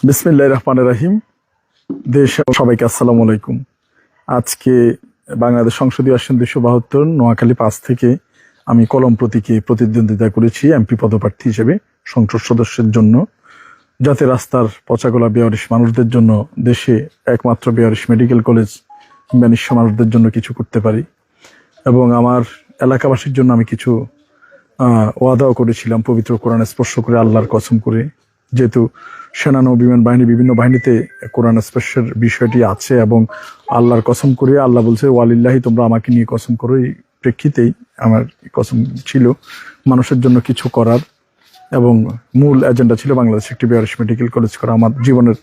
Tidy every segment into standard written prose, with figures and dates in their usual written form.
বিসমিল্লাহির রহমানির রহিম। দেশ ও সবাইকে আসসালামু আলাইকুম। আজকে বাংলাদেশ সংসদীয় আসন 272 নোয়াখালী 5 থেকে আমি কলম প্রতীকে প্রতিদ্বন্দ্বিতা করেছি এমপি পদপ্রার্থী হিসেবে সংসদ সদস্যের জন্য, যাতে রাস্তার পচাগোলা বেয়ারিশ মানুষদের জন্য, দেশে একমাত্র বেয়ারিশ মেডিকেল কলেজ কিংবা নিঃস্ব মানুষদের জন্য কিছু করতে পারি। এবং আমার এলাকাবাসীর জন্য আমি কিছু ওয়াদাও করেছিলাম, পবিত্র কোরআনে স্পর্শ করে, আল্লাহর কসম করে। যেহেতু সেনা নৌ বিমান বাহিনী বিভিন্ন বাহিনীতে কোরআন স্পর্শের বিষয়টি আছে এবং আল্লাহর কসম করে, আল্লাহ বলছে ওয়ালিল্লাহি, তোমরা আমাকে নিয়ে কসম করো। এই প্রেক্ষিতেই আমার কসম ছিল মানুষের জন্য কিছু করার, এবং মূল এজেন্ডা ছিল বাংলাদেশে একটি বেয়ারিশ মেডিকেল কলেজ করা। আমার জীবনের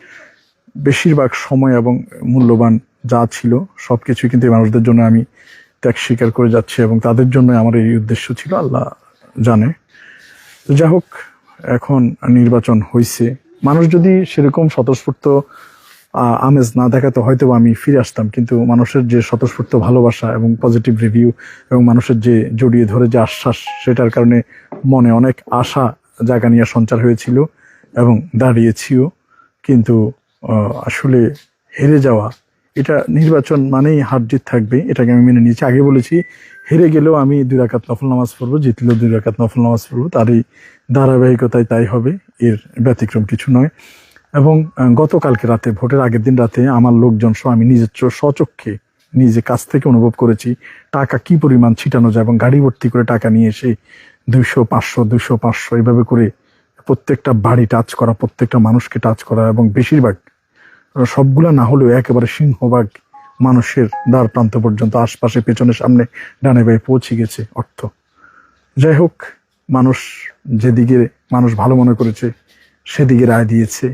বেশিরভাগ সময় এবং মূল্যবান যা ছিল সব কিছুই কিন্তু এই মানুষদের জন্য আমি ত্যাগ স্বীকার করে যাচ্ছি, এবং তাদের জন্য আমার এই উদ্দেশ্য ছিল, আল্লাহ জানে। যাই হোক, এখন নির্বাচন হয়েছে। মানুষ যদি সেরকম স্বতঃস্ফূর্ত আমেজ না দেখাতো হয়তো আমি ফিরে আসতাম, কিন্তু মানুষের যে স্বতঃস্ফূর্ত ভালোবাসা এবং পজিটিভ রিভিউ এবং মানুষের যে জড়িয়ে ধরে যে আশ্বাস, সেটার কারণে মনে অনেক আশা জায়গা নিয়ে সঞ্চার হয়েছিল এবং দাঁড়িয়েছিও। কিন্তু আসলে হেরে যাওয়া, এটা নির্বাচন মানেই হার জিত থাকবে, এটাকে আমি মেনে নিয়েছি। আগে বলেছি হেরে গেলেও আমি 2 রাকাত নফল নামাজ পড়বো, জিতলেও 2 রাকাত নফল নামাজ পড়বো, তারই ধারাবাহিকতায় তাই হবে, এর ব্যতিক্রম কিছু নয়। এবং গতকালকে রাতে, ভোটের আগের দিন রাতে আমার লোকজন সহ আমি নিজের স্বচক্ষে নিজে কাছ থেকে অনুভব করেছি টাকা কি পরিমাণ ছিটানো যায়, এবং গাড়ি ভর্তি করে টাকা নিয়ে এসে 200, 500, 200, 500 এইভাবে করে প্রত্যেকটা বাড়ি টাচ করা, প্রত্যেকটা মানুষকে টাচ করা, এবং বেশিরভাগ, সবগুলা না হলেও একেবারে সিংহভাগ মানুষের দ্বার প্রান্ত পর্যন্ত, আশপাশে, পেছনে, সামনে, ডানে বায়ে পৌঁছে গেছে অর্থ। যাই হোক, মানুষ যেদিকে মানুষ ভালো মনে করেছে সেদিকে রায় দিয়েছে।